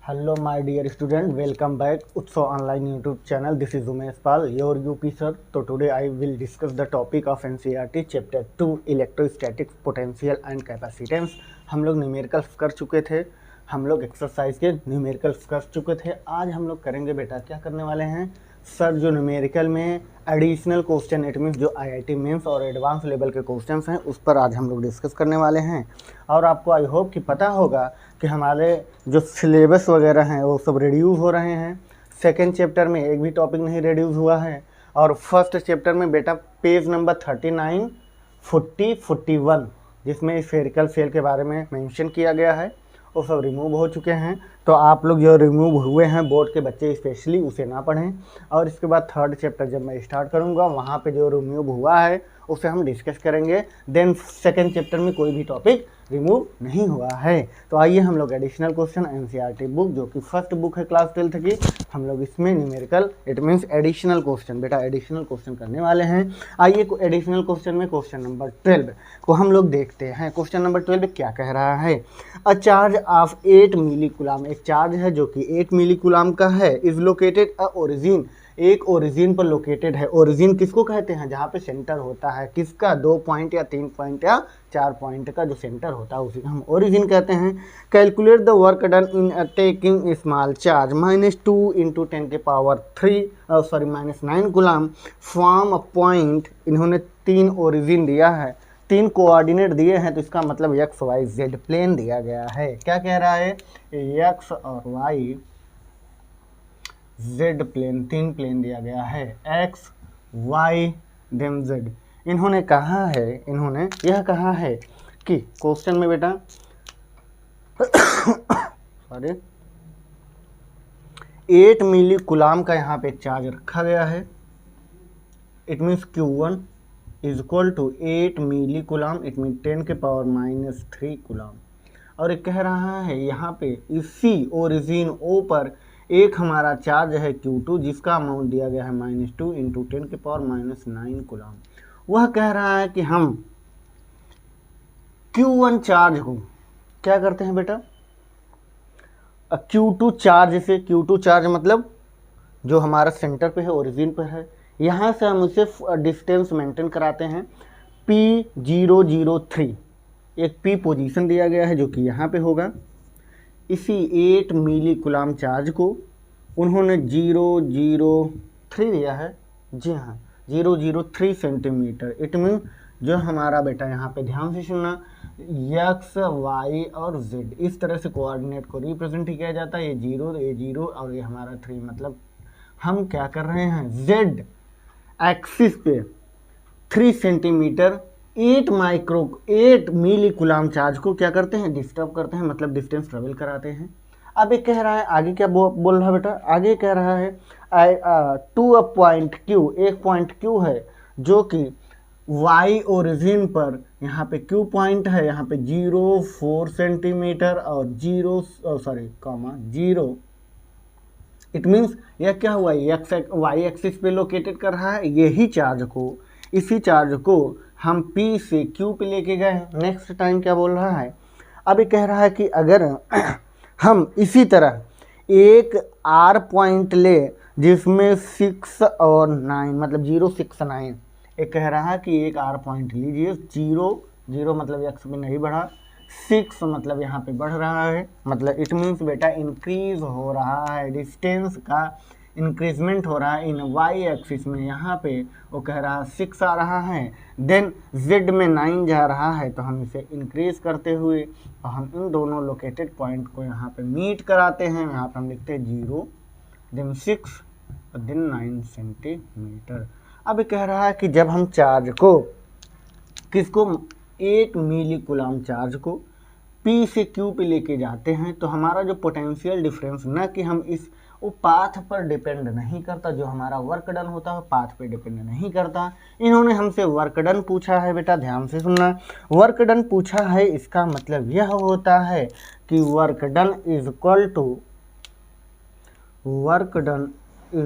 Hello, my dear student. Welcome back Utsav Online YouTube channel. This is Umesh Pal, your UP sir. So today I will discuss the topic of NCERT Chapter 2 Electrostatics Potential and Capacitance. हम लोग numericals कर चुके थे, हम लोग exercise के numericals कर चुके थे। आज हम लोग करेंगे बेटा, क्या करने वाले हैं सर, जो न्यूमेरिकल में एडिशनल क्वेश्चन, इट मीन्स जो आईआईटी मेंस और एडवांस लेवल के क्वेश्चंस हैं उस पर आज हम लोग डिस्कस करने वाले हैं। और आपको आई होप कि पता होगा कि हमारे जो सिलेबस वगैरह हैं वो सब रिड्यूस हो रहे हैं। सेकेंड चैप्टर में एक भी टॉपिक नहीं रिड्यूस हुआ है, और फर्स्ट चैप्टर में बेटा पेज नंबर 39, 40, 41 जिसमें स्फेरिकल सेल के बारे में मेंशन किया गया है वो सब रिमूव हो चुके हैं। तो आप लोग जो रिमूव हुए हैं बोर्ड के बच्चे स्पेशली उसे ना पढ़ें, और इसके बाद थर्ड चैप्टर जब मैं स्टार्ट करूंगा वहाँ पे जो रिमूव हुआ है उसे हम डिस्कस करेंगे। देन सेकंड चैप्टर में कोई भी टॉपिक रिमूव नहीं हुआ है। तो आइए हम लोग एडिशनल क्वेश्चन एनसीईआरटी बुक, जो कि फर्स्ट बुक है क्लास 12th की, हम लोग इसमें numerical it means additional question, बेटा एडिशनल क्वेश्चन करने वाले हैं। आइए एडिशनल क्वेश्चन में क्वेश्चन नंबर 12 को हम लोग देखते हैं। क्वेश्चन नंबर 12 क्या कह रहा है? A charge of 8 milli coulomb, एक चार्ज है जो कि 8 मिली कूलाम का है, इज लोकेटेड अ ओरिजिन, एक ओरिजिन पर लोकेटेड है। ओरिजिन किसको कहते हैं? जहाँ पे सेंटर होता है किसका, 2 पॉइंट या 3 पॉइंट या 4 पॉइंट का जो सेंटर होता है उसी को हम ओरिजिन कहते हैं। Calculate the work done in taking small charge -2 × 10⁻³ -9 coulomb from a point. इन्होंने 3 ओरिजिन दिया है, 3 कोऑर्डिनेट दिए हैं, तो इसका मतलब एक्स वाई जेड प्लेन दिया गया है। क्या कह रहा है? एक्स और वाई जेड प्लेन, 3 प्लेन दिया गया है, एक्स वाई देन जेड। इन्होंने कहा है, इन्होंने यह कहा है कि क्वेश्चन में बेटा सॉरी 8 मिली कूलाम का यहाँ पे चार्ज रखा गया है। It means Q1 is equal to 8 milli coulomb, it mean 10⁻³ coulomb. और ये कह रहा है यहाँ पे इसी ओरिजिन O पर एक हमारा चार्ज है Q2 जिसका अमाउंट दिया गया है -2 × 10⁻⁹ कूलाम। वह कह रहा है कि हम Q1 चार्ज को क्या करते हैं बेटा, Q2 चार्ज से, Q2 चार्ज मतलब जो हमारा सेंटर पे है, ओरिजिन पर है, यहाँ से हम उसे डिस्टेंस मेंटेन कराते हैं P003, एक P पोजीशन दिया गया है जो कि यहाँ पे होगा। इसी 8 मिली कूलाम चार्ज को उन्होंने 003 दिया है, जी हाँ 003 सेंटीमीटर। इट मीन जो हमारा बेटा यहाँ पे ध्यान से सुनना, एक्स वाई और जेड इस तरह से कोऑर्डिनेट को रिप्रेजेंट किया जाता है। ये 0 और ये हमारा 3, मतलब हम क्या कर रहे हैं, जेड एक्सिस पे 3 सेंटीमीटर 8 मिली कूलाम चार्ज को क्या करते हैं, डिस्टर्ब करते हैं, मतलब डिस्टेंस ट्रेवल कराते हैं। अब ये कह रहा है आगे क्या बोल रहा है बेटा, आगे कह रहा है टू अ पॉइंट Q, एक पॉइंट Q है जो कि Y ओरिजिन पर यहाँ पे Q पॉइंट है, यहाँ पे 0.4 सेंटीमीटर और 0, इट मीन्स यह क्या हुआ, Y एक्सिस पे लोकेटेड कर रहा है। यही चार्ज को, इसी चार्ज को हम P से Q पे लेके गए। नेक्स्ट टाइम क्या बोल रहा है, अब ये कह रहा है कि अगर हम इसी तरह एक R पॉइंट ले जिसमें 6 और 9 मतलब 069, एक कह रहा है कि एक R पॉइंट लीजिए, 0 मतलब एक्स पे नहीं बढ़ा, 6 मतलब यहाँ पे बढ़ रहा है, मतलब इट मीन्स बेटा इंक्रीज हो रहा है, डिस्टेंस का इंक्रीजमेंट हो रहा है इन वाई एक्सिस में। यहाँ पे वो कह रहा है 6 आ रहा है, देन जेड में 9 जा रहा है, तो हम इसे इंक्रीज करते हुए तो हम इन दोनों लोकेटेड पॉइंट को यहाँ पे मीट कराते हैं। यहाँ पे हम लिखते हैं 0 देन 6 देन 9 सेंटीमीटर। अब कह रहा है कि जब हम चार्ज को, किसको, 8 मिली कूलाम चार्ज को P से Q पे लेके जाते हैं तो हमारा जो पोटेंशियल डिफरेंस, ना कि हम इस वो पाथ पर डिपेंड नहीं करता, जो हमारा वर्क डन होता है पाथ पे डिपेंड नहीं करता। इन्होंने हमसे वर्क डन पूछा है, बेटा ध्यान से सुनना, वर्क डन पूछा है, इसका मतलब यह होता है कि work done is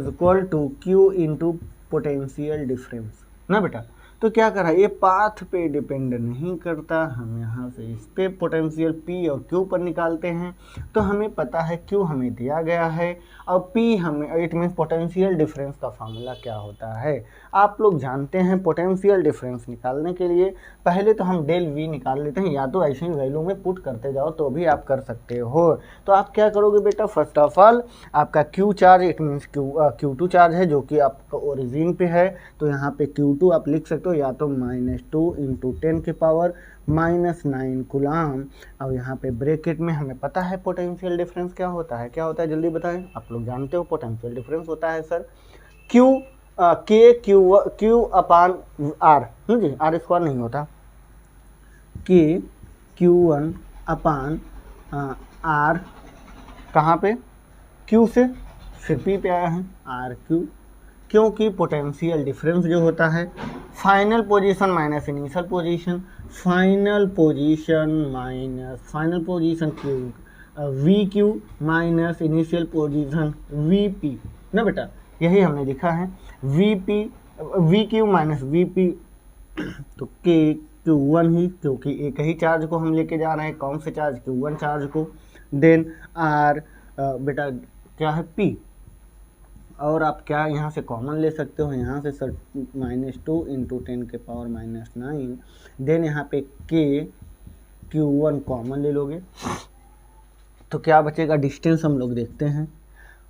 equal to Q into potential difference ना बेटा। तो क्या करा, ये पाथ पे डिपेंड नहीं करता, हम यहाँ से इस पे पोटेंशियल P और Q पर निकालते हैं। तो हमें पता है Q हमें दिया गया है और P हमें, इट मीन्स पोटेंशियल डिफरेंस का फार्मूला क्या होता है आप लोग जानते हैं। पोटेंशियल डिफरेंस निकालने के लिए पहले तो हम डेल V निकाल लेते हैं, या तो ऐसे ही वैल्यू में पुट करते जाओ तो भी आप कर सकते हो। तो आप क्या करोगे बेटा, फर्स्ट ऑफ ऑल आपका Q charge, it means Q2 charge है जो कि आपका ओरिजिन पे है, तो यहाँ पे Q2 आप लिख सकते हो या तो -2 इंटू 10 के पावर -9 कूलाम। और यहाँ पे ब्रैकेट में हमें पता है पोटेंशियल डिफरेंस क्या होता है, क्या होता है जल्दी बताएं, आप लोग जानते हो पोटेंशियल डिफरेंस होता है सर Q अपान R जी, R स्क्वायर नहीं होता, Q1 अपान R, कहाँ पे, Q से फिर P पे आया है RQ, क्योंकि पोटेंशियल डिफरेंस जो होता है final position minus initial position, final position VQ minus initial position VP ना बेटा, यही हमने लिखा है VQ माइनस VP। तो Q1 ही, क्योंकि एक ही चार्ज को हम लेके जा रहे हैं, कौन से चार्ज, Q1 चार्ज को। देन R बेटा क्या है P, और आप क्या यहाँ से कॉमन ले सकते हो, यहाँ से सर -2 इंटू 10 के पावर -9। देन यहाँ पे Q1 कॉमन ले लोगे तो क्या बचेगा, डिस्टेंस हम लोग देखते हैं,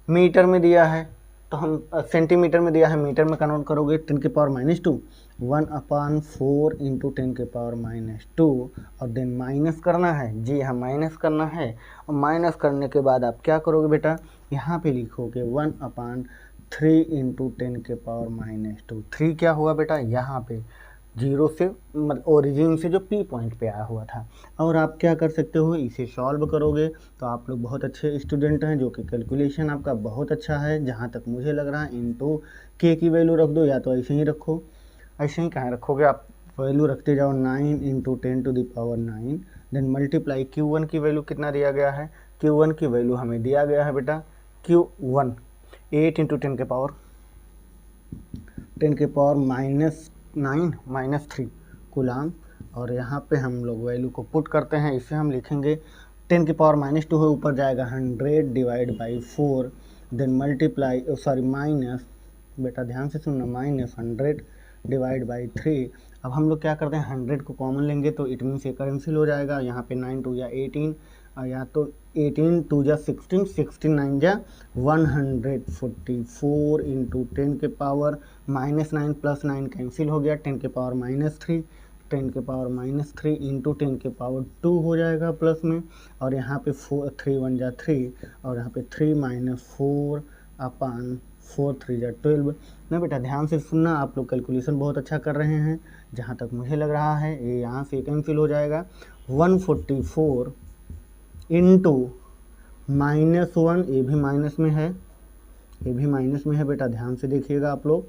मीटर में दिया है तो हम सेंटीमीटर में दिया है, मीटर में कन्वर्ट करोगे 10 के पावर -2, 1/4 इंटू 10 के पावर -2, और देन माइनस करना है, जी हाँ माइनस करना है। और माइनस करने के बाद आप क्या करोगे बेटा, यहाँ पे लिखोगे 1/3 इंटू 10 के पावर -2। 3 क्या हुआ बेटा, यहाँ पे 0 से मतलब ओरिजिन से जो P पॉइंट पे आया हुआ था। और आप क्या कर सकते हो, इसे सॉल्व करोगे तो आप लोग बहुत अच्छे स्टूडेंट हैं, जो कि कैलकुलेशन आपका बहुत अच्छा है जहाँ तक मुझे लग रहा है। इंटू K की वैल्यू रख दो, या तो ऐसे ही रखो, ऐसे ही कहाँ रखोगे आप, वैल्यू रखते जाओ 9 into 10 to the power 9, then multiply Q1 की वैल्यू कितना दिया गया है, Q1 की वैल्यू हमें दिया गया है बेटा Q1 8 इंटू 10 के पावर -3 कूलाम। और यहाँ पे हम लोग वैल्यू को पुट करते हैं, इसे हम लिखेंगे 10 के पावर -2 है, ऊपर जाएगा 100 divide by 4, then multiply minus, बेटा ध्यान से सुनना, -100 डिवाइड बाई 3। अब हम लोग क्या करते हैं, 100 को कॉमन लेंगे तो इट मीन्स ये कैंसिल हो जाएगा, यहाँ पे 9 2 या 18, और या तो 18 2 जा 16, 16 9 जा 144 इंटू 10 के पावर -9 प्लस 9 कैंसिल हो गया, 10 के पावर -3, 10 के पावर -3 इंटू 10 के पावर 2 हो जाएगा प्लस में, और यहाँ पे 3 1 जा 3, और यहाँ पे 3 -4 अपान 4 3 जा 12 ना बेटा। ध्यान से सुनना, आप लोग कैलकुलेशन बहुत अच्छा कर रहे हैं, जहाँ तक मुझे लग रहा है ये यहाँ से कैंसिल हो जाएगा। 144 इंटू -1, ये भी माइनस में है, ये भी माइनस में है बेटा, ध्यान से देखिएगा आप लोग,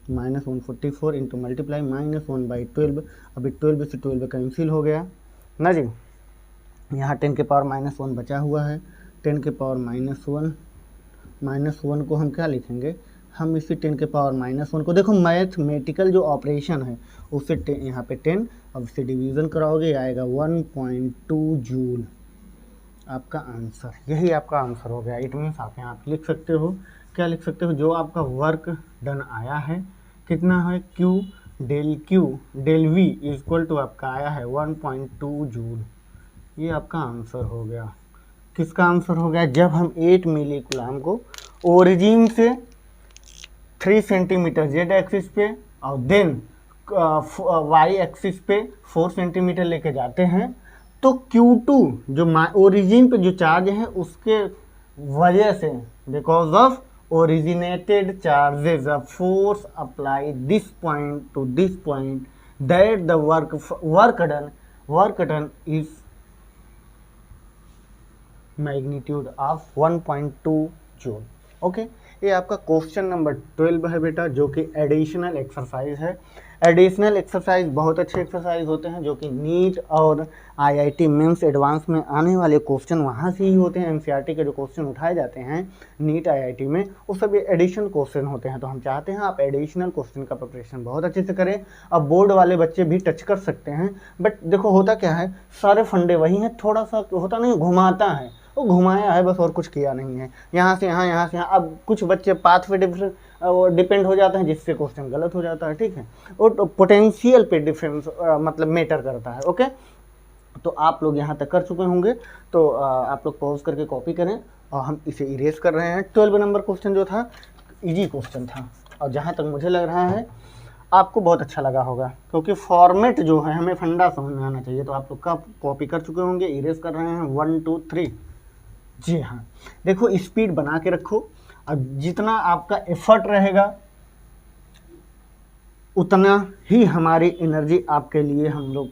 -144 इंटू मल्टीप्लाई -1/12, अभी 12 से 12 कैंसिल हो गया ना जी। यहाँ 10 के पावर -1 बचा हुआ है, 10 के पावर -1 को हम क्या लिखेंगे, हम इसी 10 के पावर -1 को, देखो मैथमेटिकल जो ऑपरेशन है उससे यहाँ पे 10, अब इससे डिवीज़न कराओगे आएगा 1.2 जूल आपका आंसर, यही आपका आंसर हो गया। इट मीन्स आप यहाँ लिख सकते हो, क्या लिख सकते हो, जो आपका वर्क डन आया है कितना है, Q del V equal to आपका आया है 1.2 जूल, ये आपका आंसर हो गया। किसका आंसर हो गया, जब हम 8 मिली कूलाम को ओरिजिन से 3 सेंटीमीटर जेड एक्सिस पे और देन वाई एक्सिस पे 4 सेंटीमीटर लेके जाते हैं, तो Q2 जो ओरिजिन पे जो चार्ज है उसके वजह से, because of originated charges of force applied this point to this point, that the work done is magnitude of 1.2 joule। Okay, ये आपका क्वेश्चन नंबर 12 है बेटा, जो कि एडिशनल एक्सरसाइज है। एडिशनल एक्सरसाइज बहुत अच्छे एक्सरसाइज होते हैं, जो कि नीट और आईआईटी मेंस एडवांस में आने वाले क्वेश्चन वहाँ से ही होते हैं। एनसीईआरटी के जो क्वेश्चन उठाए जाते हैं नीट आईआईटी में, वो सब एडिशनल क्वेश्चन होते हैं। तो हम चाहते हैं आप एडिशनल क्वेश्चन का प्रिपरेशन बहुत अच्छे से करें। अब बोर्ड वाले बच्चे भी टच कर सकते हैं, बट देखो होता क्या है, सारे फंडे वही हैं, थोड़ा सा होता नहीं, घुमाता है, वो घुमाया है बस, और कुछ किया नहीं है। यहाँ से यहाँ, यहाँ से यहाँ। अब कुछ बच्चे पाथ पे डिपेंड हो जाते हैं, जिससे क्वेश्चन गलत हो जाता है, ठीक है। और पोटेंशियल पे डिफरेंस मतलब मैटर करता है। ओके, तो आप लोग यहाँ तक कर चुके होंगे, तो आप लोग पॉज करके कॉपी करें, और हम इसे इरेज कर रहे हैं। 12 नंबर क्वेश्चन जो था इजी क्वेश्चन था, और जहाँ तक मुझे लग रहा है आपको बहुत अच्छा लगा होगा, क्योंकि फॉर्मेट जो है हमें फंडा समझ में आना चाहिए। तो आप लोग का कॉपी कर चुके होंगे, इरेज कर रहे हैं 1 2 3। जी हाँ, देखो स्पीड बना के रखो, और जितना आपका एफर्ट रहेगा उतना ही हमारी एनर्जी आपके लिए हम लोग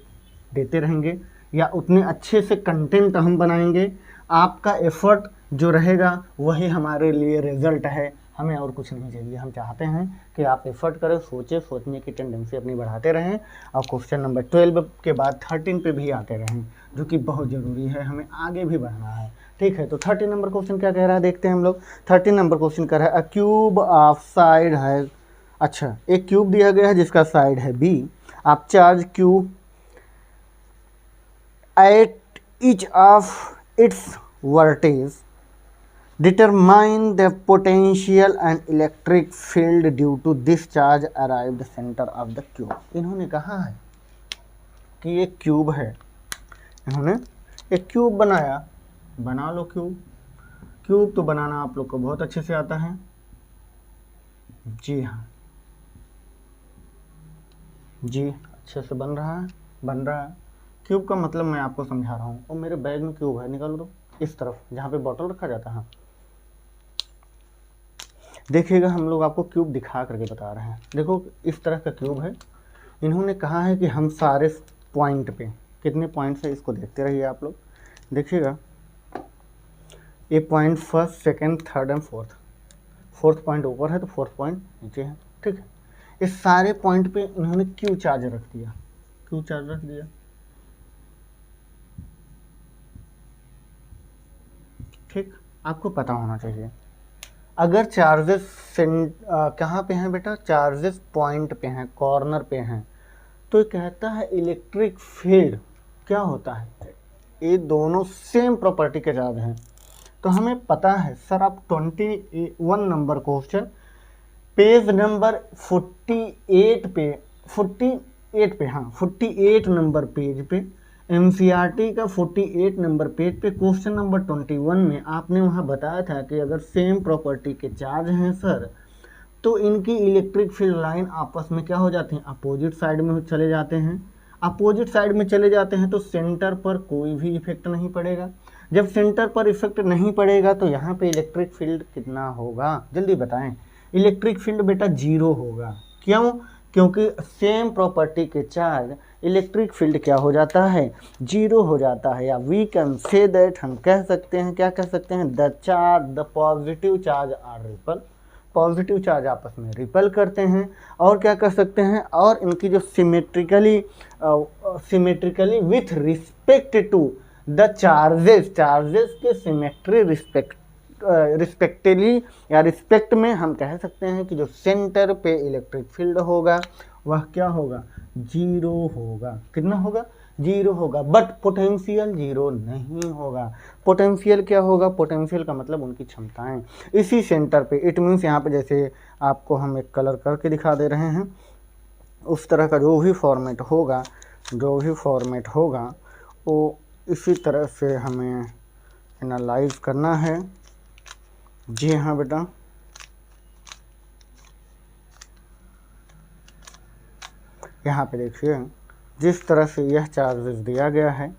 देते रहेंगे, या उतने अच्छे से कंटेंट हम बनाएंगे। आपका एफर्ट जो रहेगा वही हमारे लिए रिजल्ट है, हमें और कुछ नहीं चाहिए। हम चाहते हैं कि आप एफर्ट करें, सोचें, सोचने की टेंडेंसी अपनी बढ़ाते रहें, और क्वेश्चन नंबर 12 के बाद 13 पे भी आते रहें, जो कि बहुत ज़रूरी है, हमें आगे भी बढ़ना है, ठीक है। तो 13 नंबर क्वेश्चन क्या कह रहा है देखते हैं हम लोग। 13 नंबर क्वेश्चन कह रहा है, अ क्यूब ऑफ साइड है, अच्छा एक क्यूब दिया गया है जिसका साइड है b, आप charge cube at each of its vertices, determine the potential and electric field due to this charge arrive the centre of the cube. इन्होंने कहा है कि एक क्यूब है, इन्होंने एक क्यूब बनाया, बना लो क्यूब। क्यूब तो बनाना आप लोग को बहुत अच्छे से आता है। जी हाँ जी, अच्छे से बन रहा है, बन रहा है। क्यूब का मतलब मैं आपको समझा रहा हूँ। और मेरे बैग में क्यूब है, निकाल दो इस तरफ जहाँ पे बॉटल रखा जाता है। देखिएगा, हम लोग आपको क्यूब दिखा करके बता रहे हैं। देखो इस तरह का क्यूब है। इन्होंने कहा है कि हम सारे पॉइंट पे, कितने पॉइंट्स है इसको देखते रहिए आप लोग। देखिएगा ये point first, second, third and fourth point ऊपर है तो फोर्थ पॉइंट नीचे है, ठीक है। इस सारे पॉइंट पे इन्होंने क्यू चार्ज रख दिया, क्यू चार्ज रख दिया, ठीक। आपको पता होना चाहिए अगर चार्जेस कहाँ पे हैं बेटा, चार्जेस पॉइंट पे हैं, कॉर्नर पे हैं, तो ये कहता है इलेक्ट्रिक फील्ड क्या होता है, ये दोनों सेम प्रॉपर्टी के चार्ज हैं। तो हमें पता है सर, आप 21 नंबर क्वेश्चन पेज नंबर 48 पे, 48 नंबर पेज पे, एनसीईआरटी का 48 नंबर पेज पे क्वेश्चन नंबर 21 में आपने वहाँ बताया था कि अगर सेम प्रॉपर्टी के चार्ज हैं सर, तो इनकी इलेक्ट्रिक फील्ड लाइन आपस में क्या हो जाती हैं, अपोजिट साइड में चले जाते हैं। अपोजिट साइड में चले जाते हैं तो सेंटर पर कोई भी इफेक्ट नहीं पड़ेगा। जब सेंटर पर इफेक्ट नहीं पड़ेगा तो यहाँ पे इलेक्ट्रिक फील्ड कितना होगा, जल्दी बताएं। इलेक्ट्रिक फील्ड बेटा 0 होगा। क्यों? क्योंकि सेम प्रॉपर्टी के चार्ज इलेक्ट्रिक फील्ड क्या हो जाता है, 0 हो जाता है। या वी कैन से दैट, हम कह सकते हैं, क्या कह सकते हैं, the positive charge are repel, positive charge आपस में रिपल करते हैं। और क्या कर सकते हैं, और इनकी जो symmetrically with respect to the charges के सिमेट्री रिस्पेक्टली या रिस्पेक्ट में हम कह सकते हैं कि जो सेंटर पे इलेक्ट्रिक फील्ड होगा वह क्या होगा, 0 होगा। कितना होगा, 0 होगा। बट पोटेंशियल 0 नहीं होगा। पोटेंशियल क्या होगा, पोटेंशियल का मतलब उनकी क्षमताएं इसी सेंटर पे। इट मीन्स यहाँ पे जैसे आपको हम एक कलर करके दिखा दे रहे हैं, उस तरह का जो भी फॉर्मेट होगा वो इसी तरह से हमें एनालाइज करना है। जी हाँ बेटा, यहाँ पे देखिए जिस तरह से यह चार्जेस दिया गया है,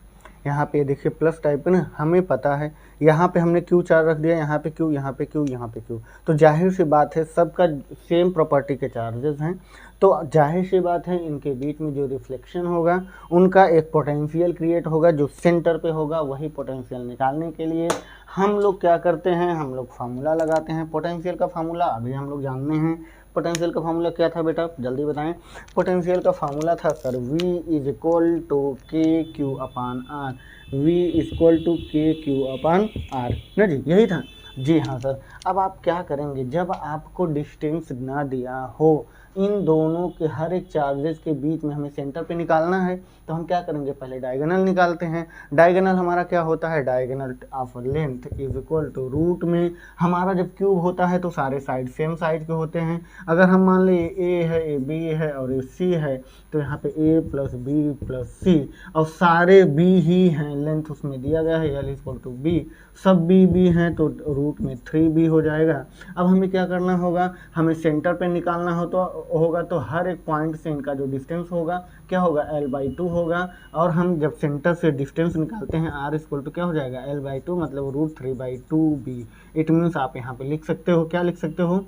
यहाँ पे देखिए प्लस टाइप है ना, हमें पता है यहाँ पे हमने क्यू चार्ज रख दिया, यहाँ पे क्यू, यहाँ पे क्यू, यहाँ पे क्यू, तो जाहिर सी बात है सबका सेम प्रॉपर्टी के चार्जेस हैं, तो जाहिर सी बात है इनके बीच में जो रिफ्लेक्शन होगा उनका एक पोटेंशियल क्रिएट होगा जो सेंटर पे होगा। वही पोटेंशियल निकालने के लिए हम लोग क्या करते हैं, हम लोग फार्मूला लगाते हैं। पोटेंशियल का फार्मूला अभी हम लोग जानते हैं। पोटेंशियल का फार्मूला क्या था बेटा, जल्दी बताएं। पोटेंशियल का फार्मूला था sir V is equal to K Q upon R, V is equal to K Q upon R ना जी, यही था जी। हाँ सर, अब आप क्या करेंगे, जब आपको डिस्टेंस ना दिया हो, इन दोनों के हर एक चार्जेस के बीच में हमें सेंटर पे निकालना है, तो हम क्या करेंगे, पहले डायगोनल निकालते हैं। डायगोनल हमारा क्या होता है, diagonal of length is equal to root में हमारा जब क्यूब होता है तो सारे साइड सेम साइड के होते हैं। अगर हम मान लें ए है, ए बी है और ए सी है, तो यहाँ पे ए प्लस बी प्लस सी और सारे बी ही हैं, लेंथ उसमें दिया गया है एल इक्वल टू बी, सब बी हैं तो रूट में 3b हो जाएगा। अब हमें क्या करना होगा, हमें सेंटर पे निकालना होगा तो हर एक पॉइंट से इनका जो डिस्टेंस होगा क्या होगा, l/2 होगा। और हम जब सेंटर से डिस्टेंस निकालते हैं r इक्वल टू क्या हो जाएगा, l/2 मतलब √3/2b। इट मीन्स आप यहाँ पे लिख सकते हो, क्या लिख सकते हो,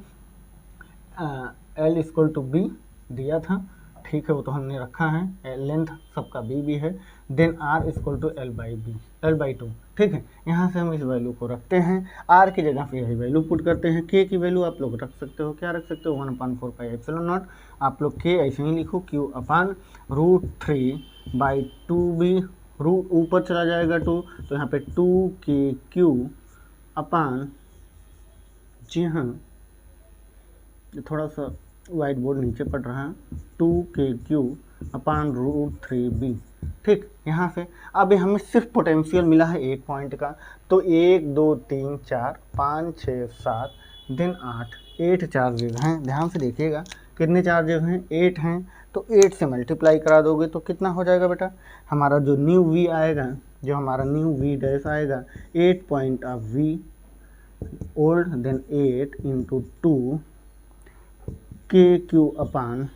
l इक्वल टू b दिया था, ठीक है, वो तो हमने रखा है, लेंथ सबका b है, then r equal to l/2, ठीक है। यहाँ से हम इस वैल्यू को रखते हैं, r की जगह पे यही वैल्यू पुट करते हैं। k की वैल्यू आप लोग रख सकते हो, क्या रख सकते हो, 1/4πε0, आप लोग k ऐसे ही लिखो, q अपान √3/2b, रूट ऊपर चला जाएगा 2, तो यहाँ पे 2kq अपान, जी हाँ थोड़ा सा वाइट बोर्ड नीचे पड़ रहा है, 2kq अपान √3b, ठीक। यहाँ से अब हमें सिर्फ पोटेंशियल मिला है एक पॉइंट का, तो 1 2 3 4 5 6 7 दिन 8 चार्जेस हैं। ध्यान से देखिएगा कितने चार्जेस हैं, 8 हैं, तो 8 से मल्टीप्लाई करा दोगे तो कितना हो जाएगा बेटा, हमारा जो न्यू v आएगा, जो हमारा न्यू v डैश आएगा, 8 point of v old then 8 into 2 kq upon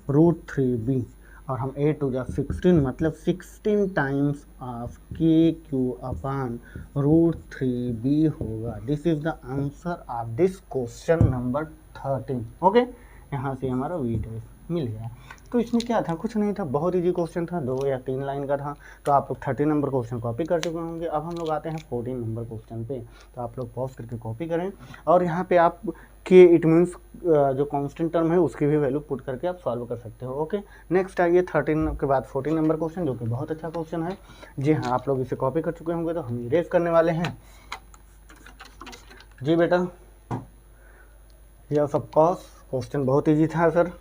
√3b, और हम 8 टू जा 16 मतलब 16 times of kq upon √3b होगा। This is the answer of this question number 13। Okay, यहाँ से हमारा v डैश मिल गया। तो इसमें क्या था, कुछ नहीं था, बहुत इजी क्वेश्चन था, 2 या 3 लाइन का था। तो आप लोग 30 नंबर क्वेश्चन कॉपी कर चुके होंगे। अब हम लोग आते हैं 14 नंबर क्वेश्चन पे, तो आप लोग पॉज करके कॉपी करें, और यहाँ पे आप के इट मीन्स जो कांस्टेंट टर्म है उसकी भी वैल्यू पुट करके आप सॉल्व कर सकते हो। ओके, नेक्स्ट आइए 13 के बाद 14 नंबर क्वेश्चन, जो कि बहुत अच्छा क्वेश्चन है। जी हाँ, आप लोग इसे कॉपी कर चुके होंगे, तो हम इरेज करने वाले हैं। जी बेटा, यस ऑफ कोर्स क्वेश्चन बहुत ईजी था सर।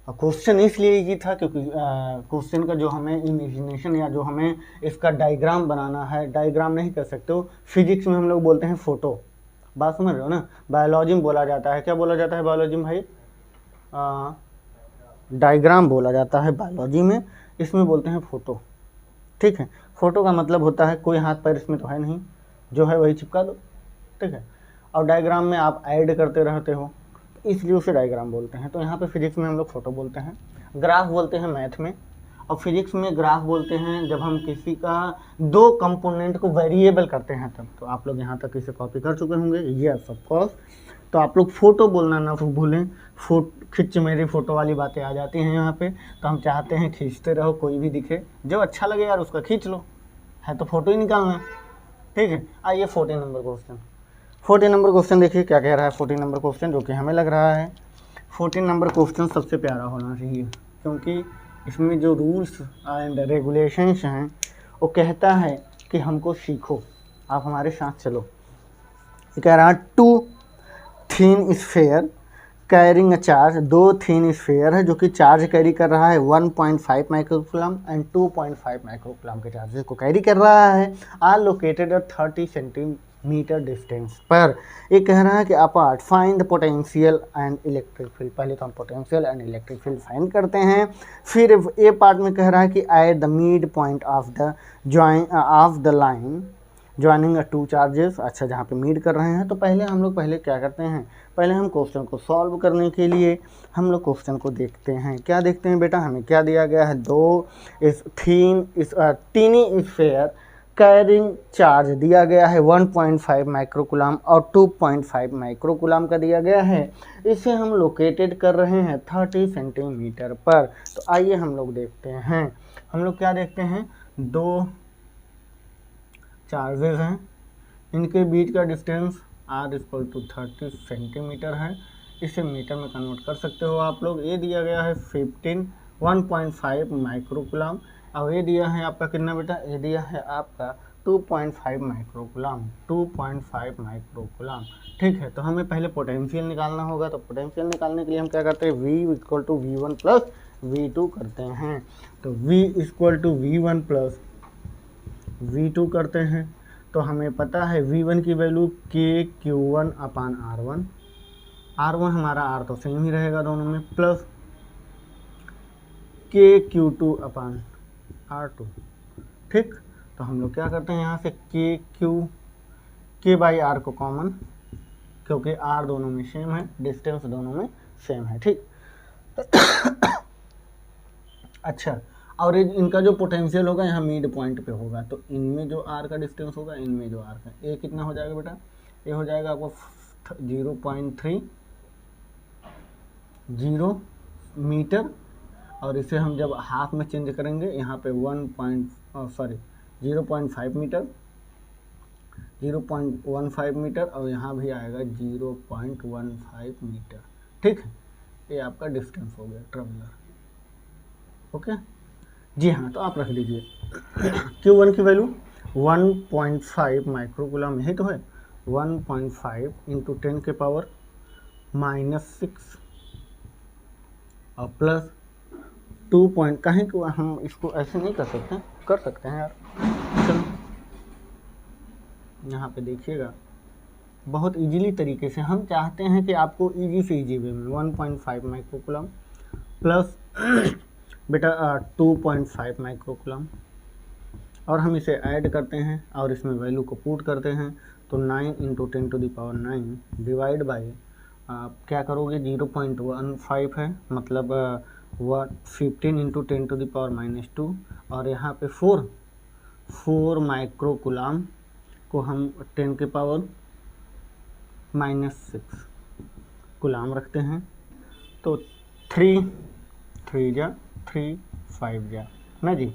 क्वेश्चन इसलिए ईजी था क्योंकि क्वेश्चन का जो हमें इमेजिनेशन या जो हमें इसका डायग्राम बनाना है, डायग्राम नहीं कर सकते हो, फिजिक्स में हम लोग बोलते हैं फोटो, बात समझ रहे हो ना। बायोलॉजी में बोला जाता है, क्या बोला जाता है बायोलॉजी में भाई, डायग्राम बोला जाता है बायोलॉजी में, इसमें बोलते हैं फोटो, ठीक है। फोटो का मतलब होता है कोई हाथ पैर इसमें तो है नहीं, जो है वही चिपका दो, ठीक है। और डायग्राम में आप ऐड करते रहते हो, इसलिए उसे डायग्राम बोलते हैं। तो यहाँ पे फिजिक्स में हम लोग फोटो बोलते हैं, ग्राफ बोलते हैं मैथ में, और फिजिक्स में ग्राफ बोलते हैं जब हम किसी का 2 कंपोनेंट को वेरिएबल करते हैं तब। तो आप लोग यहाँ तक इसे कॉपी कर चुके होंगे, यस ऑफ कोर्स। तो आप लोग फोटो बोलना ना भूलें, खिंच मेरी फोटो वाली बातें आ जाती हैं यहाँ पे, तो हम चाहते हैं खींचते रहो, कोई भी दिखे जो अच्छा लगे यार उसका खींच लो, है तो फोटो ही निकालना, ठीक है। आइए 14 नंबर क्वेश्चन। 14 नंबर क्वेश्चन देखिए क्या कह रहा है। 14 नंबर क्वेश्चन जो कि हमें लग रहा है 14 नंबर क्वेश्चन सबसे प्यारा होना चाहिए, क्योंकि इसमें जो रूल्स एंड रेगुलेशंस हैं वो कहता है कि हमको सीखो, आप हमारे साथ चलो। ये कह रहा है 2 thin sphere carrying a charge, 2 thin sphere है जो कि चार्ज कैरी कर रहा है 1.5 माइक्रोकूलम एंड 2.5 माइक्रोकूलम के चार्जेस को कैरी कर रहा है, are located at 30 centimetre distance पर। ये कह रहा है कि apart find the potential and electric field. पहले तो हम potential and electric field find करते हैं, फिर ए पार्ट में कह रहा है कि at the mid point of the line joining two charges. अच्छा, जहाँ पे मीट कर रहे हैं तो पहले हम लोग क्या करते हैं, पहले हम क्वेश्चन को सॉल्व करने के लिए हम लोग क्वेश्चन को देखते हैं। क्या देखते हैं बेटा, हमें क्या दिया गया है, दो इस टीनी स्फेयर कैरिंग चार्ज दिया गया है 1.5 माइक्रोकुलाम और 2.5 माइक्रोकुलाम का दिया गया है। इसे हम लोकेटेड कर रहे हैं 30 सेंटीमीटर पर। तो आइए हम लोग देखते हैं, हम लोग क्या देखते हैं, दो चार्जेस हैं, इनके बीच का distance r equal to 30 centimetre है। इसे मीटर में कन्वर्ट कर सकते हो आप लोग। ये दिया गया है 1.5 माइक्रोकुलाम और ये दिया है आपका कितना बेटा, ये दिया है आपका 2.5 माइक्रोकुलाम, 2.5 माइक्रोकुलाम। ठीक है, तो हमें पहले पोटेंशियल निकालना होगा। तो पोटेंशियल निकालने के लिए हम क्या करते हैं, v equal to V1 plus V2 करते हैं। तो v equal to V1 plus V2 करते हैं। तो हमें पता है V1 की वैल्यू KQ1 अपान R1, R1 हमारा R तो सेम ही रहेगा दोनों में, प्लस KQ2 अपान R2। ठीक, तो हम लोग क्या करते हैं, यहाँ से K बाई R को कॉमन, क्योंकि R दोनों में सेम है, डिस्टेंस दोनों में सेम है। ठीक अच्छा, और इनका जो पोटेंशियल होगा यहाँ मिड पॉइंट पे होगा, तो इनमें जो R का डिस्टेंस होगा, इनमें जो R का, ये कितना हो जाएगा बेटा, ये हो जाएगा आपको 0.30 मीटर। और इसे हम जब हाफ में चेंज करेंगे, यहाँ पे 0.5 मीटर, 0.15 मीटर, और यहाँ भी आएगा 0.15 मीटर। ठीक है, ये आपका डिस्टेंस हो गया ट्रेवलर। ओके जी हाँ, तो आप रख लीजिए Q1 की वैल्यू 1.5 माइक्रोकुलाम, यही तो है, 1.5 इंटू 10 के पावर -6 और प्लस 2 पॉइंट, कहीं को हम इसको ऐसे नहीं कर सकते, कर सकते हैं यार। चलो यहाँ पे देखिएगा, बहुत इजीली तरीके से हम चाहते हैं कि आपको इजी से इजी वे में 1.5 माइक्रोकुलाम प्लस बेटा 2.5 माइक्रोकुलाम, और हम इसे ऐड करते हैं और इसमें वैल्यू को पुट करते हैं। तो 9 into 10 to the power 9 divide by आप क्या करोगे, 0.15 है, मतलब 15 इंटू 10 टू द पावर -2, और यहाँ पे 4 माइक्रोकुलाम को हम 10 के पावर -6 कुलाम रखते हैं। तो 3 जा 3 5 जा ना जी।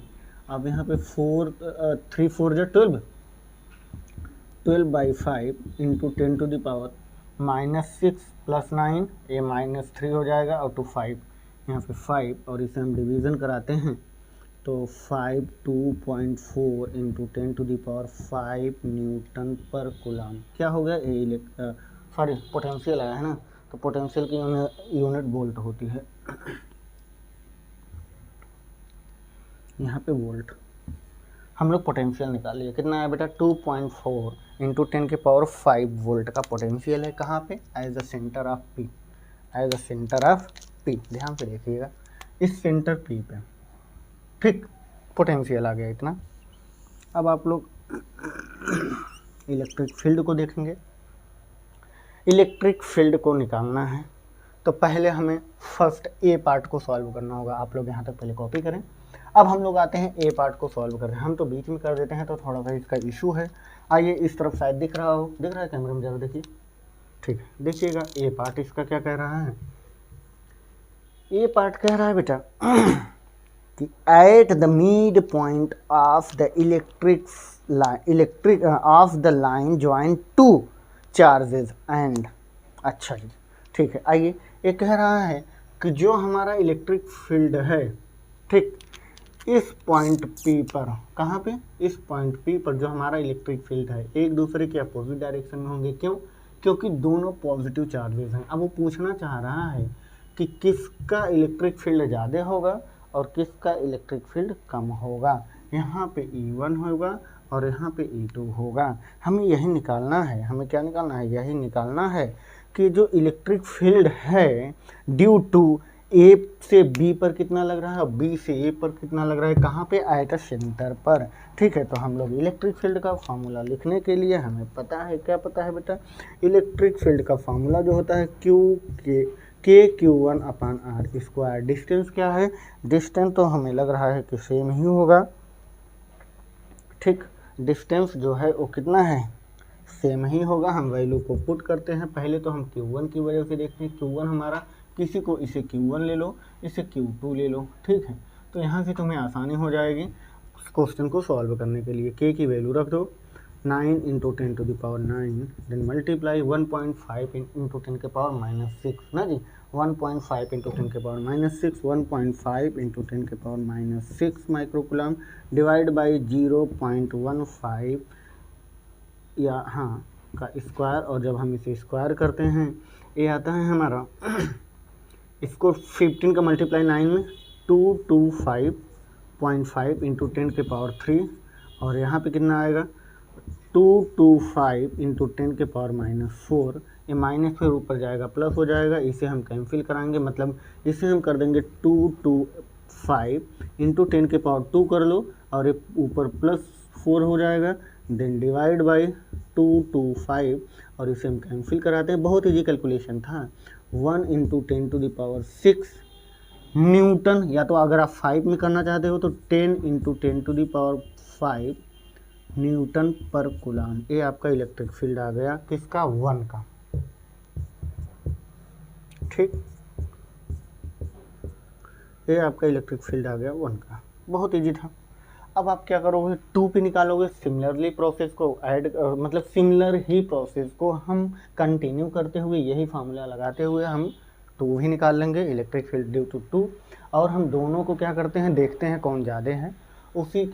अब यहाँ पे 3 4 जा 12 by 5 into 10 to the power -6 plus 9, ये -3 हो जाएगा, और टू 5 यहाँ पे 5, और इसे हम डिवीज़न कराते हैं तो 5 2.4 into 10 to the power 5 newton पर कुलाम क्या हो गया, ये पोटेंशियल आया है ना। तो पोटेंशियल की यूनिट वोल्ट होती है, यहाँ पे वोल्ट। हम लोग पोटेंशियल निकालिए, कितना है बेटा, 2.4 इंटू 10 के पावर 5 वोल्ट का पोटेंशियल है। कहाँ पे, as a centre of P, as a centre of P, ध्यान से देखिएगा, इस सेंटर पी पे। ठीक, पोटेंशियल आ गया इतना। अब आप लोग इलेक्ट्रिक फील्ड को देखेंगे। इलेक्ट्रिक फील्ड को निकालना है तो पहले हमें फर्स्ट ए पार्ट को सॉल्व करना होगा। आप लोग यहाँ तक पहले कॉपी करें। अब हम लोग आते हैं ए पार्ट को सॉल्व कर रहे हैं, हम तो बीच में कर देते हैं तो थोड़ा सा इसका इशू है। आइए इस तरफ शायद दिख रहा हो, दिख रहा है कैमरे में, ज़रा देखिए। ठीक है, देखिएगा ए पार्ट इसका क्या कह रहा है। ए पार्ट कह रहा है बेटा कि at the mid point of the of the line join two charges and. अच्छा जी, ठीक है। आइए, ये कह रहा है कि जो हमारा इलेक्ट्रिक फील्ड है, ठीक, इस पॉइंट पी पर, कहाँ पे, इस पॉइंट पी पर जो हमारा इलेक्ट्रिक फील्ड है, एक दूसरे के अपोजिट डायरेक्शन में होंगे। क्यों, क्योंकि दोनों पॉजिटिव चार्जेस हैं। अब वो पूछना चाह रहा है कि किसका इलेक्ट्रिक फील्ड ज़्यादा होगा और किसका इलेक्ट्रिक फील्ड कम होगा। यहाँ पे E1 होगा और यहाँ पे E2 होगा। हमें यही निकालना है। हमें क्या निकालना है, यही निकालना है कि जो इलेक्ट्रिक फील्ड है ड्यू टू ए से बी पर कितना लग रहा है और बी से ए पर कितना लग रहा है, कहाँ पे, एट द सेंटर पर। ठीक है, तो हम लोग इलेक्ट्रिक फील्ड का फार्मूला लिखने के लिए हमें पता है, क्या पता है बेटा, इलेक्ट्रिक फील्ड का फार्मूला जो होता है के Q1 upon R square. Distance क्या है, डिस्टेंस तो हमें लग रहा है कि सेम ही होगा। ठीक, डिस्टेंस जो है वो कितना है, सेम ही होगा। हम वैल्यू को पुट करते हैं। पहले तो हम Q1 की वजह से देखते हैं, Q1 हमारा, किसी को इसे Q1 ले लो, इसे Q2 ले लो। ठीक है, तो यहाँ से तुम्हें आसानी हो जाएगी क्वेश्चन को सॉल्व करने के लिए। के की वैल्यू रख दो 9 into 10 to the power 9, then multiply 1.5 into 10 के पावर -6 ना जी, 1.5 इंटू 10 के पावर -6, 1.5 इंटू 10 के पावर -6 माइक्रोकुलम डिवाइड बाई 0.15 या हाँ का स्क्वायर। और जब हम इसे स्क्वायर करते हैं ये आता है हमारा इसको 15 का मल्टीप्लाई 9 में 225.5 इंटू 10 के पावर 3, और यहाँ पे कितना आएगा 225 इंटू 10 के पावर -4। ये माइनस फिर ऊपर जाएगा प्लस हो जाएगा, इसे हम कैंसिल कराएंगे, मतलब इसे हम कर देंगे 225 इंटू 10 के पावर 2 कर लो, और ये ऊपर +4 हो जाएगा, देन डिवाइड बाई 225, और इसे हम कैंसिल कराते हैं। बहुत ईजी कैलकुलेशन था। 1 into 10 to the power 6 newton, या तो अगर आप 5 में करना चाहते हो तो 10 into 10 to the power 5 newton पर कूलम। ये आपका इलेक्ट्रिक फील्ड आ गया किसका, 1 का। ठीक, ये आपका इलेक्ट्रिक फील्ड आ गया 1 का, बहुत इजी था। अब आप क्या करोगे, 2 पे निकालोगे। सिमिलरली प्रोसेस को ऐड मतलब सिमिलर ही प्रोसेस को हम कंटिन्यू करते हुए यही फार्मूला लगाते हुए हम 2 भी निकाल लेंगे, इलेक्ट्रिक फील्ड ड्यू टू 2। और हम दोनों को क्या करते हैं, देखते हैं कौन ज़्यादा है, उसी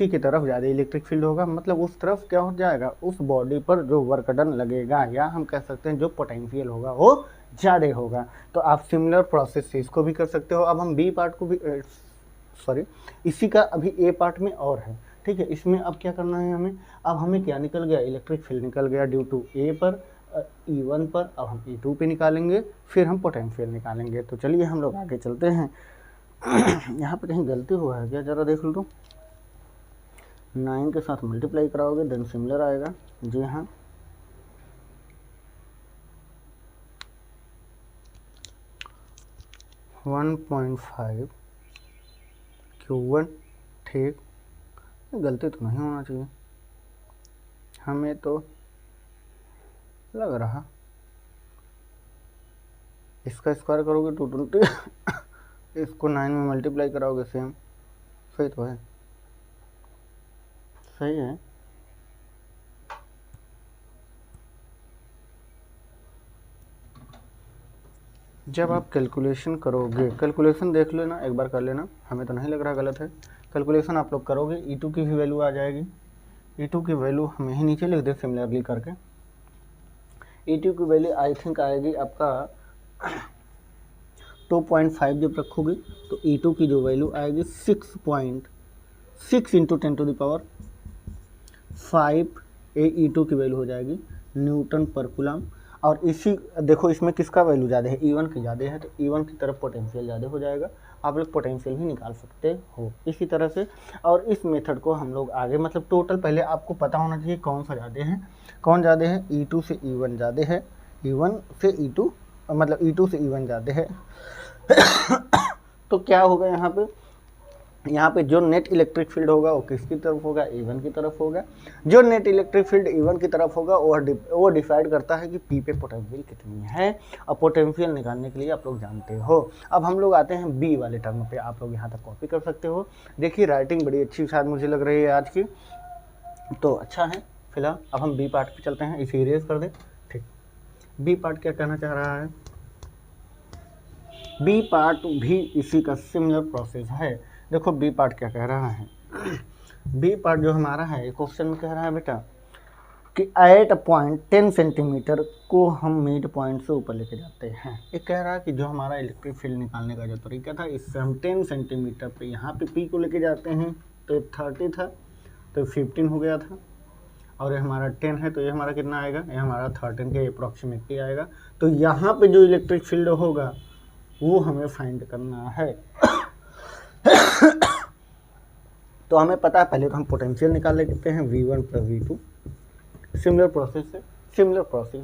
की तरफ ज़्यादा इलेक्ट्रिक फील्ड होगा, मतलब उस तरफ क्या हो जाएगा, उस बॉडी पर जो वर्क डन लगेगा, या हम कह सकते हैं जो पोटेंशियल होगा वो ज़्यादा होगा। तो आप सिमिलर प्रोसेस से इसको भी कर सकते हो। अब हम बी पार्ट को भी इसी का अभी ए पार्ट में और है। ठीक है, इसमें अब क्या करना है हमें, अब हमें क्या निकल गया, इलेक्ट्रिक फील्ड निकल गया ड्यू टू ए पर, E1 पर। अब हम E2 पे निकालेंगे, फिर हम पोटेंशियल निकालेंगे। तो चलिए हम लोग आगे चलते हैं। यहाँ पे कहीं गलती हुआ है क्या, ज़रा देख लो। 9 के साथ मल्टीप्लाई कराओगे देन सिमिलर आएगा। जी हाँ, (1.5 Q1). ठीक, गलती तो नहीं होना चाहिए, हमें तो लग रहा। इसका स्क्वायर करोगे 220, इसको 9 में मल्टीप्लाई कराओगे सेम, सही तो है, सही है। जब आप कैलकुलेशन करोगे, कैलकुलेशन देख लेना एक बार, कर लेना, हमें तो नहीं लग रहा गलत है। कैलकुलेशन आप लोग करोगे, E2 की भी वैल्यू आ जाएगी। E2 की वैल्यू हम यहीं नीचे लिख दे सिमिलरली करके। E2 की वैल्यू आई थिंक आएगी आपका 2.5 जब रखोगे तो E2 की जो वैल्यू आएगी 6.6 into 10 to the power 5 E2 की वैल्यू हो जाएगी न्यूटन पर कूलम। और इसी देखो इसमें किसका वैल्यू ज़्यादा है, E1 की ज़्यादा है, तो E1 की तरफ पोटेंशियल ज़्यादा हो जाएगा। आप लोग पोटेंशियल भी निकाल सकते हो इसी तरह से। और इस मेथड को हम लोग आगे, मतलब टोटल पहले आपको पता होना चाहिए कौन सा ज़्यादा है, कौन ज़्यादा है, E2 से E1 ज़्यादा है, E1 से E2, मतलब E2 से E1 ज़्यादा है। तो क्या होगा यहाँ पे जो नेट इलेक्ट्रिक फील्ड होगा वो किसकी तरफ होगा, E1 की तरफ होगा। जो नेट इलेक्ट्रिक फील्ड E1 की तरफ होगा वो डिसाइड करता है कि P पे पोटेंशियल कितनी है, और पोटेंशियल निकालने के लिए आप लोग जानते हो। अब हम लोग आते हैं B वाले टर्म पे, आप लोग यहाँ तक कॉपी कर सकते हो। देखिए राइटिंग बड़ी अच्छी शायद मुझे लग रही है आज की, तो अच्छा है। फिलहाल अब हम B पार्ट पे चलते हैं, इसे इरेज कर दें। ठीक, B पार्ट क्या कहना चाह रहा है, B पार्ट भी इसी का सिमिलर प्रोसेस है। देखो B पार्ट क्या कह रहा है, B पार्ट जो हमारा है क्वेश्चन में कह रहा है बेटा कि एट पॉइंट 10 सेंटीमीटर को हम मिड पॉइंट से ऊपर लेके जाते हैं। ये कह रहा है कि जो हमारा इलेक्ट्रिक फील्ड निकालने का जो तरीका था, इससे हम 10 सेंटीमीटर पे यहाँ पे P को लेके जाते हैं, तो 30 था तो 15 हो गया था, और ये हमारा 10 है तो ये हमारा कितना आएगा, ये हमारा 13 के अप्रॉक्सीमेटली आएगा। तो यहाँ पे जो इलेक्ट्रिक फील्ड होगा वो हमें फाइंड करना है। तो हमें पता है, पहले तो हम पोटेंशियल निकाल लेते हैं V1 plus V2। Similar process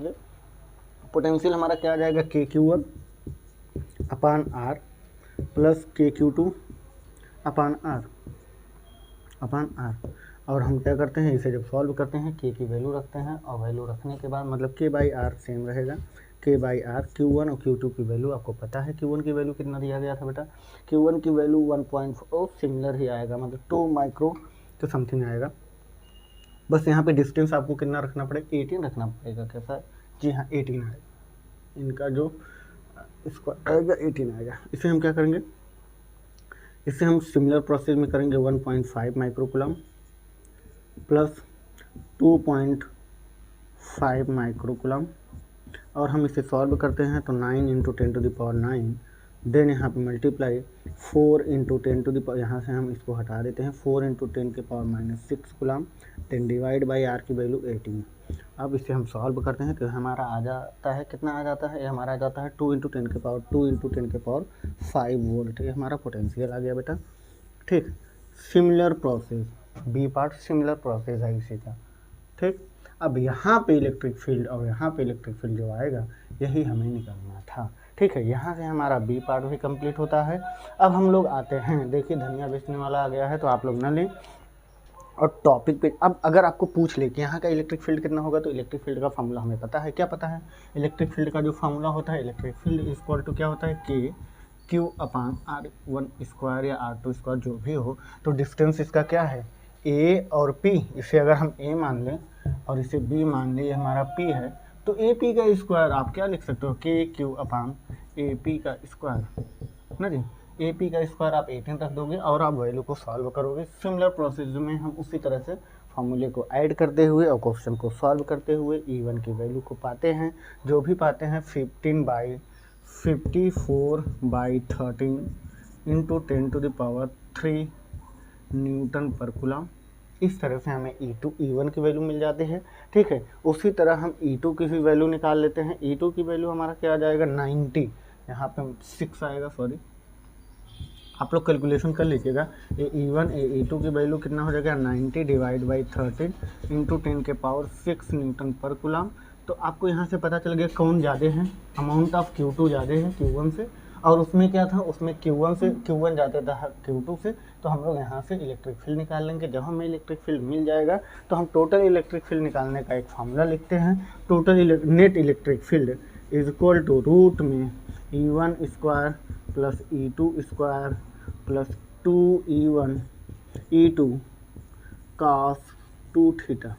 है। पोटेंशियल हमारा क्या आ जाएगा, KQ1 अपान R प्लस KQ2 अपान R। और हम क्या करते हैं, इसे जब सॉल्व करते हैं K की वैल्यू रखते हैं, और वैल्यू रखने के बाद मतलब K/R सेम रहेगा, K/R। Q1 और Q2 की वैल्यू आपको पता है, Q1 की वैल्यू कितना दिया गया था बेटा, Q1 की वैल्यू 1.4 सिमिलर ही आएगा, मतलब 2 माइक्रो के समथिंग आएगा। बस यहाँ पे डिस्टेंस आपको कितना रखना पड़ेगा, 18 रखना पड़ेगा। कैसा है, जी हाँ 18 आएगा, इनका जो इसको आएगा 18 आएगा। इसे हम क्या करेंगे, इसे हम सिमिलर प्रोसेस में करेंगे 1.5 माइक्रोकुलम प्लस 2.5 माइक्रोकुलम, और हम इसे सॉल्व करते हैं तो 9 × 10⁹, देन यहाँ पे मल्टीप्लाई 4 × 10⁻, यहाँ से हम इसको हटा देते हैं, 4 × 10⁻⁻6 कुलम, 10 डिवाइड बाई R की वैल्यू 18। अब इसे हम सॉल्व करते हैं तो हमारा आ जाता है, कितना आ जाता है, ये हमारा आ जाता है 2 × 10⁻5 वोल्ट। ये हमारा पोटेंशियल आ गया बेटा। ठीक, similar process, B part similar process है इसी का। ठीक, अब यहाँ पे इलेक्ट्रिक फील्ड और यहाँ पे इलेक्ट्रिक फील्ड जो आएगा, यही हमें निकालना था। ठीक है, यहाँ से हमारा बी पार्ट भी कंप्लीट होता है। अब हम लोग आते हैं, देखिए धनिया बेचने वाला आ गया है, तो आप लोग न लें और टॉपिक पे। अब अगर आपको पूछ ले कि यहाँ का इलेक्ट्रिक फील्ड कितना होगा, तो इलेक्ट्रिक फील्ड का फार्मूला हमें पता है। क्या पता है, इलेक्ट्रिक फील्ड का जो फार्मूला होता है, इलेक्ट्रिक फील्ड इक्वल टू क्या होता है, KQ/R1² या R2², जो भी हो। तो डिस्टेंस इसका क्या है, A और P। इसे अगर हम A मान लें और इसे B मान लें, ये हमारा P है, तो AP का स्क्वायर आप क्या लिख सकते हो, KQ/AP का स्क्वायर ना जी। AP का स्क्वायर आप 18 रख दोगे और आप वैल्यू को सॉल्व करोगे। सिमिलर प्रोसेस में हम उसी तरह से फॉर्मूले को ऐड करते हुए और क्वेश्चन को सॉल्व करते हुए E1 की वैल्यू को पाते हैं, जो भी पाते हैं 54/13 × 10⁻³ न्यूटन पर कूलम। इस तरह से हमें E1 की वैल्यू मिल जाती है। ठीक है, उसी तरह हम E2 की भी वैल्यू निकाल लेते हैं। E2 की वैल्यू हमारा क्या आ जाएगा, 90, यहाँ पे 6 आएगा, सॉरी आप लोग कैलकुलेशन कर लीजिएगा। E1 E2 की वैल्यू कितना हो जाएगा, 90 डिवाइड बाई 13 × 10⁻6 न्यूटन पर कूलम। तो आपको यहाँ से पता चल गया कौन ज़्यादा है, अमाउंट ऑफ Q2 ज़्यादा है Q1 से, और उसमें क्या था, उसमें Q1 जाता था Q2 से। तो हम लोग यहाँ से इलेक्ट्रिक फील्ड निकाल लेंगे। जब हमें इलेक्ट्रिक फील्ड मिल जाएगा तो हम टोटल इलेक्ट्रिक फील्ड निकालने का एक फार्मूला लिखते हैं। Total net electric field is equal to root में E1² plus E2² plus 2E1 E2 cos 2θ।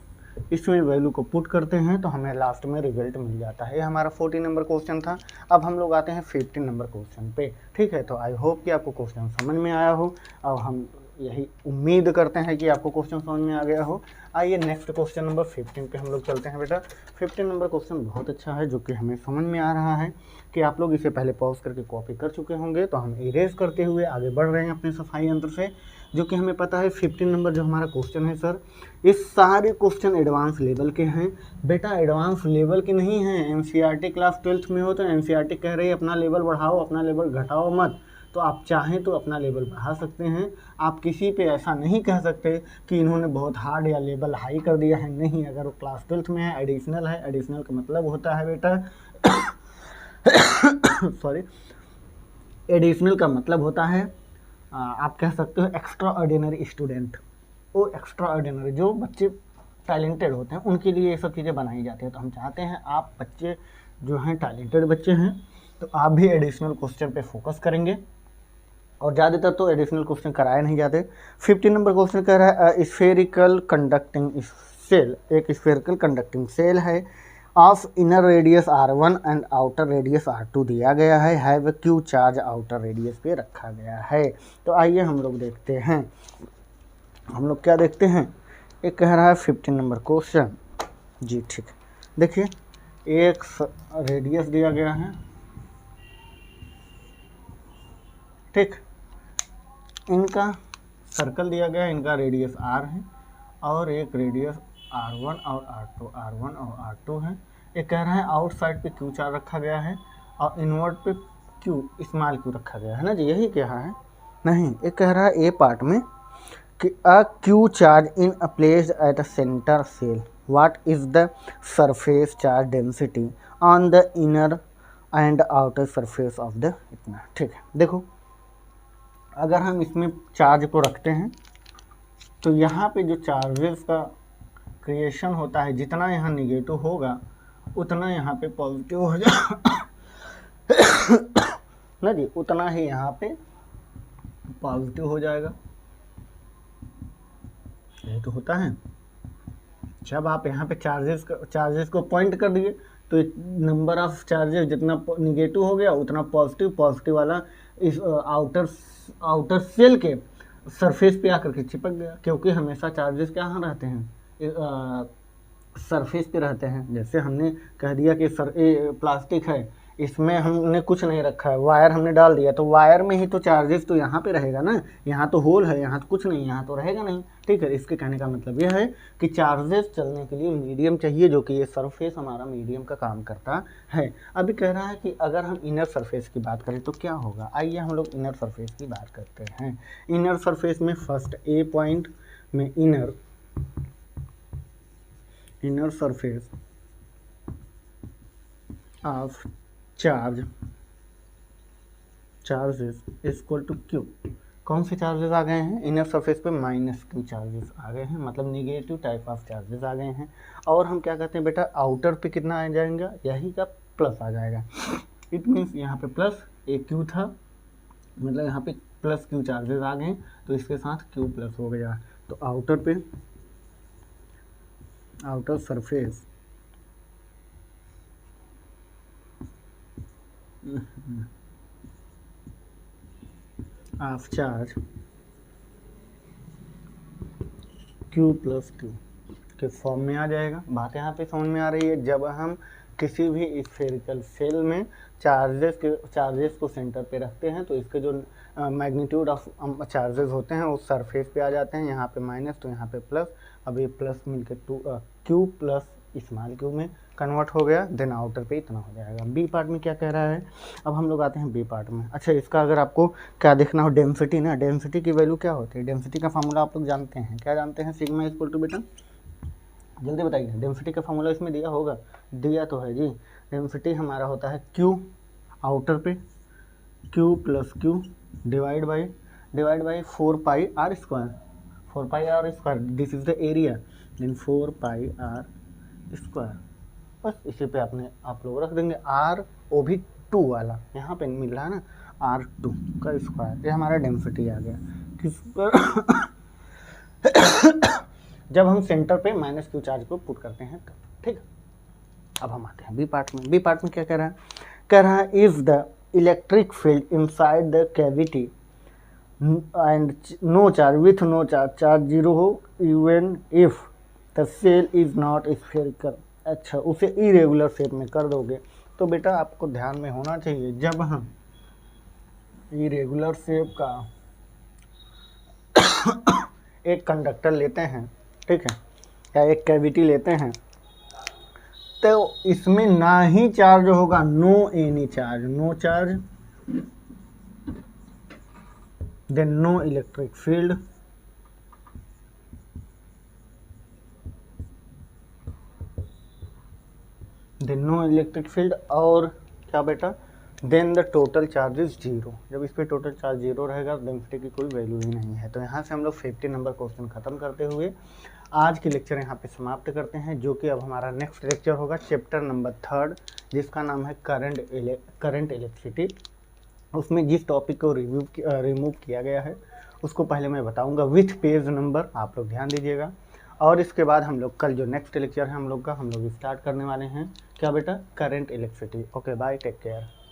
इसमें वैल्यू को पुट करते हैं तो हमें लास्ट में रिजल्ट मिल जाता है। ये हमारा 14 नंबर क्वेश्चन था। अब हम लोग आते हैं 15 नंबर क्वेश्चन पे। ठीक है, तो आई होप कि आपको क्वेश्चन समझ में आया हो, और हम यही उम्मीद करते हैं कि आपको क्वेश्चन समझ में आ गया हो। आइए नेक्स्ट क्वेश्चन नंबर 15 पे हम लोग चलते हैं बेटा। 15 नंबर क्वेश्चन बहुत अच्छा है, जो कि हमें समझ में आ रहा है कि आप लोग इसे पहले पॉज करके कॉपी कर चुके होंगे। तो हम इरेज करते हुए आगे बढ़ रहे हैं अपने सफाई यंत्र से, जो कि हमें पता है 15 नंबर जो हमारा क्वेश्चन है सर, ये सारे क्वेश्चन एडवांस लेवल के हैं बेटा। एडवांस लेवल के नहीं हैं, एनसीईआरटी क्लास 12th में हो तो एनसीईआरटी कह रही है अपना लेवल बढ़ाओ, अपना लेवल घटाओ मत। तो आप चाहें तो अपना लेवल बढ़ा सकते हैं। आप किसी पे ऐसा नहीं कह सकते कि इन्होंने बहुत हार्ड या लेवल हाई कर दिया है, नहीं। अगर वो क्लास 12th में है, एडिशनल है, एडिशनल का मतलब होता है बेटा सॉरी, एडिशनल का मतलब होता है आप कह सकते हो एक्स्ट्रा ऑर्डिनरी स्टूडेंट। वो एक्स्ट्रा ऑर्डिनरी जो बच्चे टैलेंटेड होते हैं उनके लिए ये सब चीज़ें बनाई जाती है। तो हम चाहते हैं आप बच्चे जो हैं टैलेंटेड बच्चे हैं, तो आप भी एडिशनल क्वेश्चन पे फोकस करेंगे, और ज़्यादातर तो एडिशनल क्वेश्चन कराए नहीं जाते। 15 नंबर क्वेश्चन कह रहा है स्फेरिकल कंडक्टिंग सेल, एक स्फेरिकल कंडक्टिंग सेल है of inner radius R1 and outer radius R2 दिया गया है, have Q charge outer radius पे रखा गया है। तो आइए हम लोग देखते हैं, हम लोग क्या देखते हैं। एक कह रहा है 15 नंबर क्वेश्चन जी, ठीक है। देखिए एक रेडियस दिया गया है, ठीक, इनका सर्कल दिया गया है, इनका रेडियस R है, और एक रेडियस R1 और R2 है। ये कह रहा है आउटसाइड पे Q चार्ज रखा गया है और इनवर्ट पे क्यू स्मॉल क्यू रखा गया है ना जी, यही कहा है। नहीं, ये कह रहा है ए पार्ट में कि a Q charge in a place at a centre cell, what is the surface charge density on the inner and outer surface of the, इतना ठीक है। देखो अगर हम इसमें चार्ज को रखते हैं तो यहाँ पे जो चार्जेस का क्रिएशन होता है, जितना यहाँ निगेटिव होगा उतना यहाँ पे पॉजिटिव हो जाएगा ना जी, उतना ही यहाँ पे पॉजिटिव हो जाएगा। ये तो होता है जब आप यहाँ पे चार्जेस को पॉइंट कर दिए तो नंबर ऑफ चार्जेस जितना निगेटिव हो गया उतना पॉजिटिव वाला इस आउटर सेल के सरफेस पे आकर के चिपक गया, क्योंकि हमेशा चार्जेस कहाँ रहते हैं, सरफेस पे रहते हैं। जैसे हमने कह दिया कि प्लास्टिक है, इसमें हमने कुछ नहीं रखा है, वायर हमने डाल दिया, तो वायर में ही तो चार्जेस तो यहाँ पे रहेगा ना, यहाँ तो होल है, यहाँ तो कुछ नहीं, यहाँ तो रहेगा नहीं। ठीक है, इसके कहने का मतलब यह है कि चार्जेस चलने के लिए मीडियम चाहिए, जो कि ये सरफेस हमारा मीडियम का काम करता है। अभी कह रहा है कि अगर हम इनर सरफेस की बात करें तो क्या होगा, आइए हम लोग इनर सरफेस की बात करते हैं। इनर सरफेस में फर्स्ट ए पॉइंट में inner surface of charges equal to Q. कौन से चार्जेस आ गए हैं इनर सरफेस पे, माइनस क्यू चार्जेस आ गए हैं, मतलब निगेटिव टाइप ऑफ चार्जेस आ गए हैं। और हम क्या कहते हैं बेटा, आउटर पे कितना आ जाएगा, यही का प्लस आ जाएगा। इट मीन्स यहाँ पे प्लस ए क्यू था, मतलब यहाँ पे प्लस क्यू चार्जेस आ गए, तो इसके साथ क्यू प्लस हो गया। तो outer surface of charge Q plus Q के फॉर्म में आ जाएगा। बात यहाँ पे समझ में आ रही है। जब हम किसी भी स्फेरिकल सेल में चार्जेस को सेंटर पे रखते हैं तो इसके जो मैग्नीट्यूड ऑफ चार्जेस होते हैं वो सरफेस पे आ जाते हैं, यहाँ पे माइनस तो यहाँ पे प्लस। अब ये प्लस मिलकर Q प्लस स्मॉल क्यू में कन्वर्ट हो गया, देन आउटर पे इतना हो जाएगा। बी पार्ट में क्या कह रहा है, अब हम लोग आते हैं बी पार्ट में। अच्छा, इसका अगर आपको क्या देखना हो, डेंसिटी ना, डेंसिटी की वैल्यू क्या होती है, डेंसिटी का फार्मूला आप लोग जानते हैं, क्या जानते हैं, सिग्मा इक्वल टू, बेटा जल्दी बताइए, डेंसिटी का फार्मूला इसमें दिया होगा, दिया तो है जी। डेंसिटी हमारा होता है Q आउटर पे, Q plus Q divide by 4 pi R square, this is the area, then 4 pi R square. बस इसी पे आप लोग रख देंगे, आर ओ भी 2 वाला यहाँ पे मिल रहा है ना, R2 का स्क्वायर, ये हमारा डेंसिटी आ गया। किस पर जब हम सेंटर पे माइनस क्यू चार्ज को पुट करते हैं तब। ठीक, अब हम आते हैं बी पार्ट में। बी पार्ट में क्या कह रहा है, if the electric field inside the cavity and no charge zero हो, even if the cell is not spherical. अच्छा, उसे इरेगुलर शेप में कर दोगे तो बेटा आपको ध्यान में होना चाहिए, जब हम इरेगुलर शेप का एक कंडक्टर लेते हैं, ठीक है, या एक कैविटी लेते हैं, तो इसमें ना ही चार्ज होगा, no any charge, no charge, then no electric field, then no electric field, और क्या बेटा, then the total charge is zero. जब इस पे टोटल चार्ज जीरो रहेगा तो डेंसिटी की कोई वैल्यू ही नहीं है। तो यहाँ से हम लोग 50 नंबर क्वेश्चन खत्म करते हुए आज की लेक्चर यहाँ पे समाप्त करते हैं, जो कि अब हमारा नेक्स्ट लेक्चर होगा चैप्टर नंबर 3, जिसका नाम है करंट इलेक्ट्रिसिटी। उसमें जिस टॉपिक को रिमूव किया गया है उसको पहले मैं बताऊँगा विथ पेज नंबर, आप लोग ध्यान दीजिएगा। और इसके बाद हम लोग कल जो नेक्स्ट लेक्चर है हम लोग स्टार्ट करने वाले हैं, क्या बेटा, current electricity. Okay, bye, take care.